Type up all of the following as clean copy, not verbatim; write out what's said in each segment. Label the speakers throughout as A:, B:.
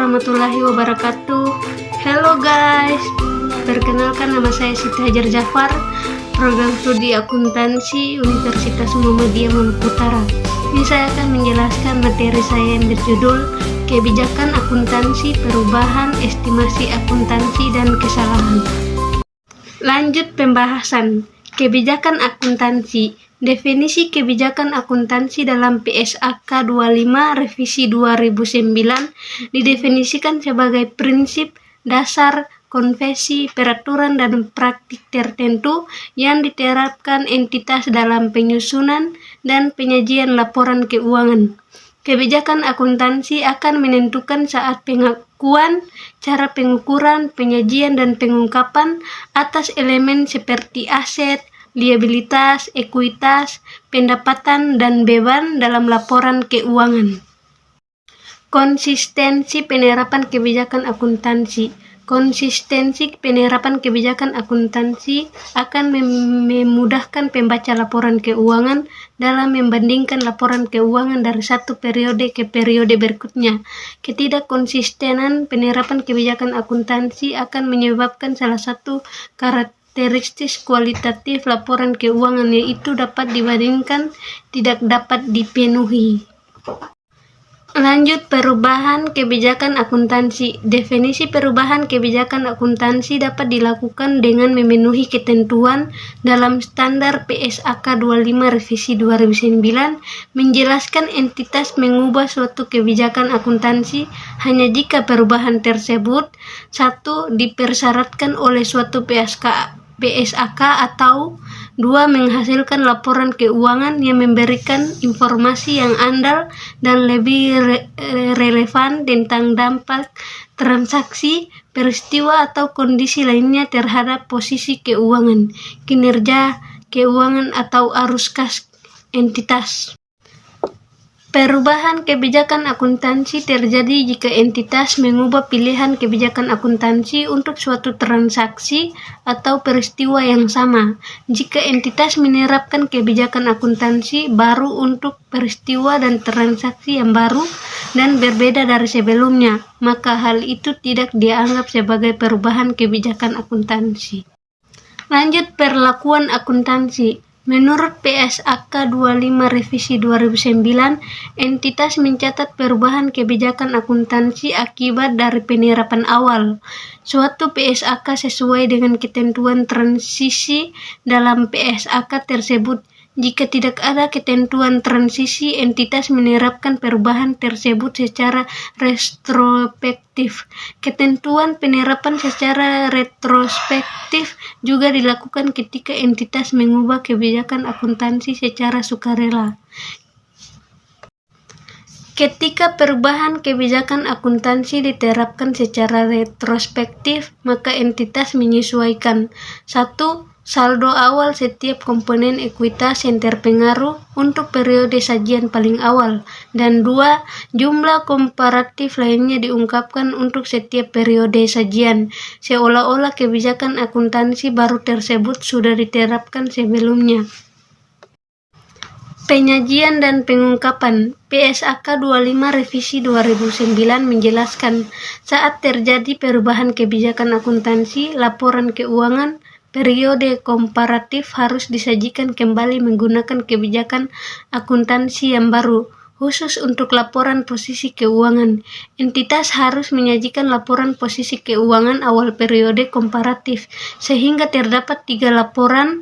A: warahmatullahi wabarakatuh. Hello guys, perkenalkan nama saya Siti Hajar Jafar, program studi akuntansi Universitas Muhammadiyah Maluku Utara. Ini saya akan menjelaskan materi saya yang berjudul Kebijakan Akuntansi, Perubahan, Estimasi Akuntansi, dan Kesalahan. Lanjut pembahasan. Kebijakan akuntansi. Definisi kebijakan akuntansi dalam PSAK 25 Revisi 2009 didefinisikan sebagai prinsip, dasar, konvensi, peraturan, dan praktik tertentu yang diterapkan entitas dalam penyusunan dan penyajian laporan keuangan. Kebijakan akuntansi akan menentukan saat pengakuan, cara pengukuran, penyajian, dan pengungkapan atas elemen seperti aset, liabilitas, ekuitas, pendapatan, dan beban dalam laporan keuangan. Konsistensi penerapan kebijakan akuntansi. Konsistensi penerapan kebijakan akuntansi akan memudahkan pembaca laporan keuangan dalam membandingkan laporan keuangan dari satu periode ke periode berikutnya. Ketidakkonsistenan penerapan kebijakan akuntansi akan menyebabkan salah satu karakteristik kualitatif laporan keuangan, yaitu dapat dibandingkan tidak dapat dipenuhi. Lanjut perubahan kebijakan akuntansi. Definisi perubahan kebijakan akuntansi dapat dilakukan dengan memenuhi ketentuan dalam standar PSAK 25 Revisi 2009 menjelaskan entitas mengubah suatu kebijakan akuntansi hanya jika perubahan tersebut 1. Dipersyaratkan oleh suatu PSAK atau 2. Menghasilkan laporan keuangan yang memberikan informasi yang andal dan lebih relevan tentang dampak transaksi, peristiwa, atau kondisi lainnya terhadap posisi keuangan, kinerja keuangan, atau arus kas entitas. Perubahan kebijakan akuntansi terjadi jika entitas mengubah pilihan kebijakan akuntansi untuk suatu transaksi atau peristiwa yang sama. Jika entitas menerapkan kebijakan akuntansi baru untuk peristiwa dan transaksi yang baru dan berbeda dari sebelumnya, maka hal itu tidak dianggap sebagai perubahan kebijakan akuntansi. Lanjut perlakuan akuntansi. Menurut PSAK 25 Revisi 2009, entitas mencatat perubahan kebijakan akuntansi akibat dari penerapan awal suatu PSAK sesuai dengan ketentuan transisi dalam PSAK tersebut. Jika tidak ada ketentuan transisi, entitas menerapkan perubahan tersebut secara retrospektif. Ketentuan penerapan secara retrospektif juga dilakukan ketika entitas mengubah kebijakan akuntansi secara sukarela. Ketika perubahan kebijakan akuntansi diterapkan secara retrospektif, maka entitas menyesuaikan 1. Saldo awal setiap komponen ekuitas yang terpengaruh untuk periode sajian paling awal, dan 2. Jumlah komparatif lainnya diungkapkan untuk setiap periode sajian, seolah-olah kebijakan akuntansi baru tersebut sudah diterapkan sebelumnya. Penyajian dan pengungkapan. PSAK 25 Revisi 2009 menjelaskan saat terjadi perubahan kebijakan akuntansi, laporan keuangan periode komparatif harus disajikan kembali menggunakan kebijakan akuntansi yang baru. Khusus untuk laporan posisi keuangan, entitas harus menyajikan laporan posisi keuangan awal periode komparatif, sehingga terdapat 3 laporan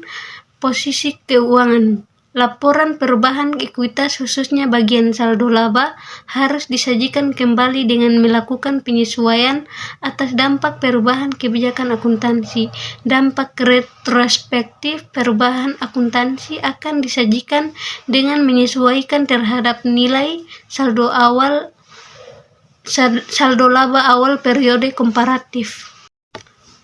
A: posisi keuangan. Laporan perubahan ekuitas khususnya bagian saldo laba harus disajikan kembali dengan melakukan penyesuaian atas dampak perubahan kebijakan akuntansi. Dampak retrospektif perubahan akuntansi akan disajikan dengan menyesuaikan terhadap nilai saldo laba awal periode komparatif.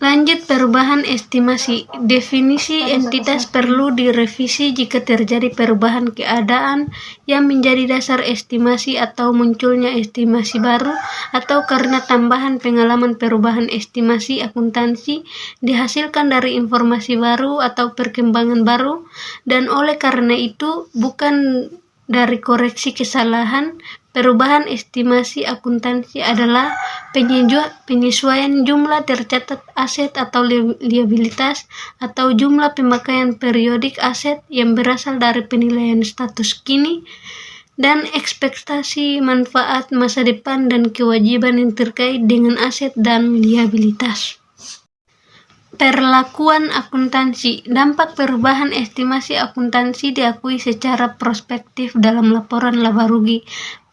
A: Lanjut perubahan estimasi. Definisi entitas perlu direvisi jika terjadi perubahan keadaan yang menjadi dasar estimasi atau munculnya estimasi baru atau karena tambahan pengalaman perubahan estimasi akuntansi dihasilkan dari informasi baru atau perkembangan baru, dan oleh karena itu bukan dari koreksi kesalahan. Perubahan estimasi akuntansi adalah penyesuaian jumlah tercatat aset atau liabilitas atau jumlah pemakaian periodik aset yang berasal dari penilaian status kini dan ekspektasi manfaat masa depan dan kewajiban yang terkait dengan aset dan liabilitas. Perlakuan akuntansi. Dampak perubahan estimasi akuntansi diakui secara prospektif dalam laporan laba rugi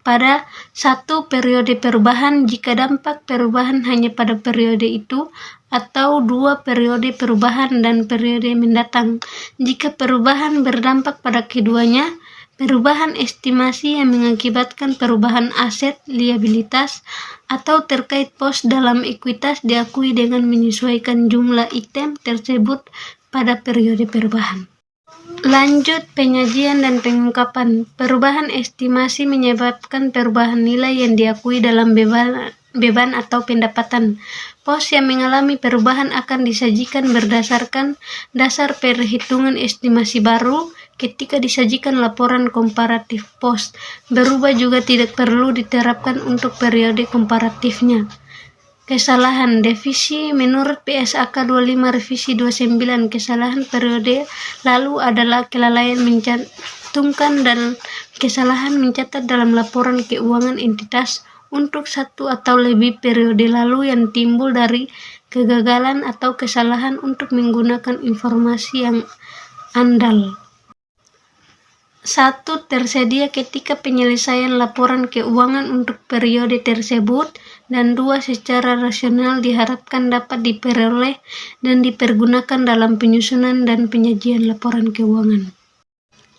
A: pada satu periode perubahan jika dampak perubahan hanya pada periode itu, atau 2 periode perubahan dan periode mendatang. Jika perubahan berdampak pada keduanya, perubahan estimasi yang mengakibatkan perubahan aset, liabilitas, atau terkait pos dalam ekuitas diakui dengan menyesuaikan jumlah item tersebut pada periode perubahan. Lanjut penyajian dan pengungkapan. Perubahan estimasi menyebabkan perubahan nilai yang diakui dalam beban atau pendapatan. Pos yang mengalami perubahan akan disajikan berdasarkan dasar perhitungan estimasi baru. Ketika disajikan laporan komparatif pos, berubah juga tidak perlu diterapkan untuk periode komparatifnya. Kesalahan devisi menurut PSAK 25 Revisi 29, kesalahan periode lalu adalah kelalaian mencantumkan dan kesalahan mencatat dalam laporan keuangan entitas untuk satu atau lebih periode lalu yang timbul dari kegagalan atau kesalahan untuk menggunakan informasi yang andal. 1. Tersedia ketika penyelesaian laporan keuangan untuk periode tersebut, dan 2. Secara rasional diharapkan dapat diperoleh dan dipergunakan dalam penyusunan dan penyajian laporan keuangan.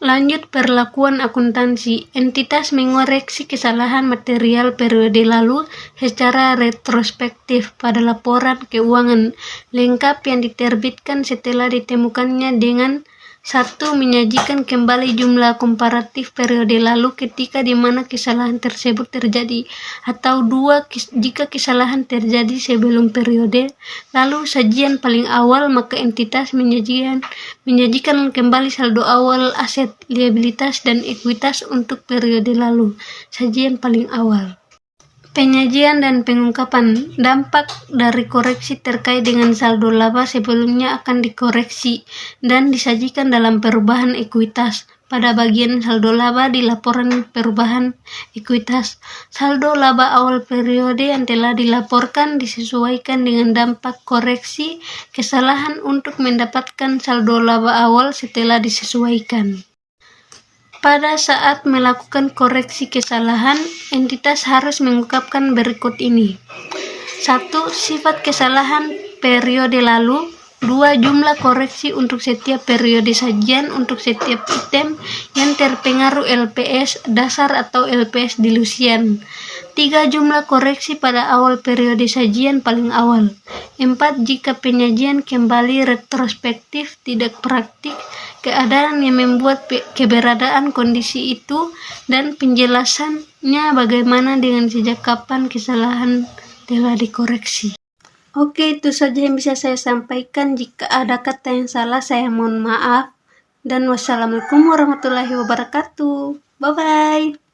A: Lanjut perlakuan akuntansi. Entitas mengoreksi kesalahan material periode lalu secara retrospektif pada laporan keuangan lengkap yang diterbitkan setelah ditemukannya dengan 1. Menyajikan kembali jumlah komparatif periode lalu ketika di mana kesalahan tersebut terjadi, atau 2. Jika kesalahan terjadi sebelum periode lalu sajian paling awal, maka entitas menyajikan kembali saldo awal aset, liabilitas, dan ekuitas untuk periode lalu, sajian paling awal. Penyajian dan pengungkapan. Dampak dari koreksi terkait dengan saldo laba sebelumnya akan dikoreksi dan disajikan dalam perubahan ekuitas. Pada bagian saldo laba di laporan perubahan ekuitas, saldo laba awal periode yang telah dilaporkan disesuaikan dengan dampak koreksi kesalahan untuk mendapatkan saldo laba awal setelah disesuaikan. Pada saat melakukan koreksi kesalahan, entitas harus mengungkapkan berikut ini. 1. Sifat kesalahan periode lalu. 2. Jumlah koreksi untuk setiap periode sajian untuk setiap item yang terpengaruh LPS dasar atau LPS dilusian. 3. Jumlah koreksi pada awal periode sajian paling awal. 4. Jika penyajian kembali retrospektif tidak praktik, keadaan yang membuat keberadaan kondisi itu, dan penjelasannya bagaimana dengan sejak kapan kesalahan telah dikoreksi. Oke, itu saja yang bisa saya sampaikan. Jika ada kata yang salah, saya mohon maaf. Dan wassalamualaikum warahmatullahi wabarakatuh. Bye-bye.